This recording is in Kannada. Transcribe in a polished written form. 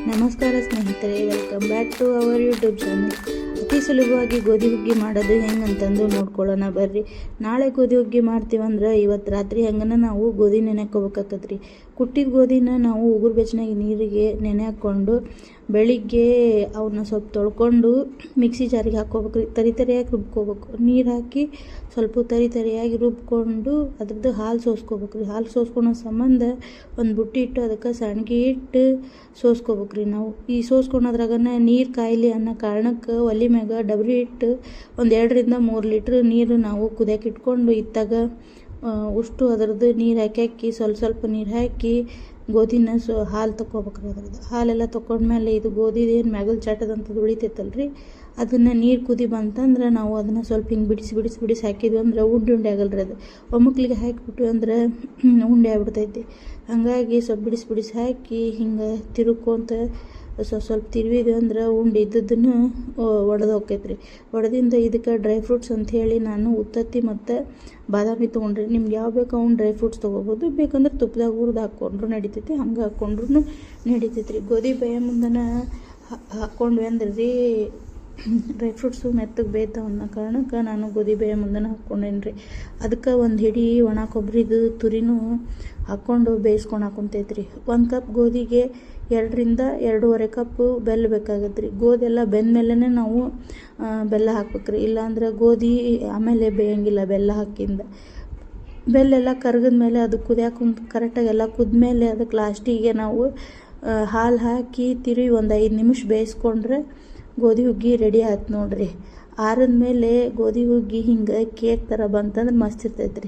ನಮಸ್ಕಾರ ಸ್ನೇಹಿತರೆ, welcome back to our YouTube channel. ಅತಿ ಸುಲಭವಾಗಿ ಗೋಧಿ ಹುಗ್ಗಿ ಮಾಡೋದು ಹೆಂಗಂತಂದು ನೋಡ್ಕೊಳ್ಳೋಣ ಬರ್ರಿ. ನಾಳೆ ಗೋಧಿ ಹುಗ್ಗಿ ಮಾಡ್ತೀವಂದ್ರೆ ಇವತ್ತು ರಾತ್ರಿ ಹಂಗನ ನಾವು ಗೋಧಿ ನೆನೆಕೋಬೇಕಾಕತ್ರಿ. ಕುಟ್ಟಿದ ಗೋಧಿನ ನಾವು ಉಗುರು ಬೆಚ್ಚನಾಗಿ ನೀರಿಗೆ ನೆನೆ ಹಾಕ್ಕೊಂಡು ಬೆಳಿಗ್ಗೆ ಅವನ್ನ ಸ್ವಲ್ಪ ತೊಳ್ಕೊಂಡು ಮಿಕ್ಸಿ ಜಾರಿಗೆ ಹಾಕ್ಕೋಬೇಕ್ರಿ. ತರಿಯಾಗಿ ರುಬ್ಕೋಬೇಕು. ನೀರು ಹಾಕಿ ಸ್ವಲ್ಪ ತರಿಯಾಗಿ ರುಬ್ಕೊಂಡು ಅದ್ರದ್ದು ಹಾಲು ಸೋಸ್ಕೋಬೇಕ್ರಿ. ಹಾಲು ಸೋಸ್ಕೊಳೋ ಸಂಬಂಧ ಒಂದು ಬುಟ್ಟಿ ಇಟ್ಟು ಅದಕ್ಕೆ ಸಣ್ಗೆ ಇಟ್ಟು ಸೋಸ್ಕೋಬೇಕ್ರಿ. ನಾವು ಈ ಸೋಸ್ಕೊಳೋದ್ರಾಗನ ನೀರು ಕಾಯಿಲಿ ಅನ್ನೋ ಕಾರಣಕ್ಕೆ ಒಲೆ ಮ್ಯಾಗ ಡಬ್ರಿ ಇಟ್ಟು ಒಂದು 2-3 ಲೀಟ್ರ್ ನೀರು ನಾವು ಕುದಿಯಕ್ಕೆ ಇಟ್ಕೊಂಡು ಇತ್ತಾಗ ಉಷ್ಟು ಅದರದ್ದು ನೀರು ಹಾಕಿ ಸ್ವಲ್ಪ ನೀರು ಹಾಕಿ ಗೋಧಿನ ಹಾಲು ತೊಗೋಬೇಕ್ರಿ. ಅದ್ರದ್ದು ಹಾಲೆಲ್ಲ ತೊಗೊಂಡ್ಮೇಲೆ ಇದು ಗೋಧಿದು ಏನು ಮ್ಯಾಗಲ್ ಚಾಟದಂಥದ್ದು ಉಳಿತೈತಲ್ರಿ, ಅದನ್ನು ನೀರು ಕುದಿ ಬಂತಂದ್ರೆ ನಾವು ಅದನ್ನು ಸ್ವಲ್ಪ ಹಿಂಗೆ ಬಿಡಿಸಿ ಹಾಕಿದ್ವಿ ಅಂದ್ರೆ ಉಂಡೆ ಆಗಲ್ರಿ. ಅದು ಒಮ್ಮಕ್ಲಿಗೆ ಹಾಕಿಬಿಟ್ವಿ ಅಂದ್ರೆ ಉಂಡೆ ಆಗ್ಬಿಡ್ತೈತಿ. ಹಾಗಾಗಿ ಸ್ವಲ್ಪ ಬಿಡಿಸಿ ಹಾಕಿ ಹಿಂಗೆ ತಿರುಕೊಂತ ಸ್ವಲ್ಪ ತಿರುವಿದ್ವಿ ಅಂದ್ರೆ ಉಂಡೆ ಇದ್ದದ್ದನ್ನು ಒಡೆದು ಹೋಗ್ತೈತ್ರಿ. ಒಡೆದಿಂದ ಇದಕ್ಕೆ ಡ್ರೈ ಫ್ರೂಟ್ಸ್ ಅಂಥೇಳಿ ನಾನು ಉತ್ತತ್ತಿ ಮತ್ತು ಬಾದಾಮಿ ತೊಗೊಂಡ್ರಿ. ನಿಮ್ಗೆ ಯಾವ ಬೇಕು ಅವ್ನು ಡ್ರೈ ಫ್ರೂಟ್ಸ್ ತೊಗೋಬೋದು. ಬೇಕಂದ್ರೆ ತುಪ್ಪದಾಗ ಹುರಿದು ಹಾಕ್ಕೊಂಡ್ರು ನಡಿತೈತಿ, ಹಂಗೆ ಹಾಕ್ಕೊಂಡ್ರು ನಡಿತೈತ್ರಿ. ಗೋಧಿ ಬೇಯ ಮುಂದನ ಹಾಕ್ಕೊಂಡ್ವಿ ಅಂದ್ರೆ ರೀ ಡ್ರೈ ಫ್ರೂಟ್ಸು ಮೆತ್ತಗೆ ಬೇಯ್ತಾವ ಅನ್ನೋ ಕಾರಣಕ್ಕೆ ನಾನು ಗೋಧಿ ಬೇಯ ಮುಂದನ ಹಾಕ್ಕೊಂಡೇನಿ ರೀ. ಅದಕ್ಕೆ ಒಂದು ಹಿಡಿ ಒಣ ಕೊಬ್ಬರಿದು ತುರಿನೂ ಹಾಕ್ಕೊಂಡು ಬೇಯಿಸ್ಕೊಂಡು ಹಾಕೊಂತೈತ್ರಿ. 1 ಕಪ್ ಗೋಧಿಗೆ 2-2.5 ಕಪ್ ಬೆಲ್ಲ ಬೇಕಾಗತ್ತೆ ರೀ. ಗೋಧಿ ಎಲ್ಲ ಬೆಂದಮೇಲೆ ನಾವು ಬೆಲ್ಲ ಹಾಕ್ಬೇಕ್ರಿ. ಇಲ್ಲಾಂದ್ರೆ ಗೋಧಿ ಆಮೇಲೆ ಬೇಯಂಗಿಲ್ಲ ಬೆಲ್ಲ ಹಾಕಿಂದ. ಬೆಲ್ಲೆಲ್ಲ ಕರಗಿದ ಮೇಲೆ ಅದು ಕುದಿಯಾಕೆ ಕರೆಕ್ಟಾಗಿ ಎಲ್ಲ ಕುದ್ಮೇಲೆ ಅದಕ್ಕೆ ಲಾಸ್ಟಿಗೆ ನಾವು ಹಾಲು ಹಾಕಿ ತಿರುವಿ ಒಂದು 5 ನಿಮಿಷ ಬೇಯಿಸ್ಕೊಂಡ್ರೆ ಗೋಧಿ ಹುಗ್ಗಿ ರೆಡಿ ಆಯ್ತು ನೋಡ್ರಿ. ಆರಿದ ಮೇಲೆ ಗೋಧಿ ಹುಗ್ಗಿ ಹಿಂಗೆ ಕೇಕ್ ಥರ ಬಂತಂದ್ರೆ ಮಸ್ತ್ ಇರ್ತೈತೆ ರೀ.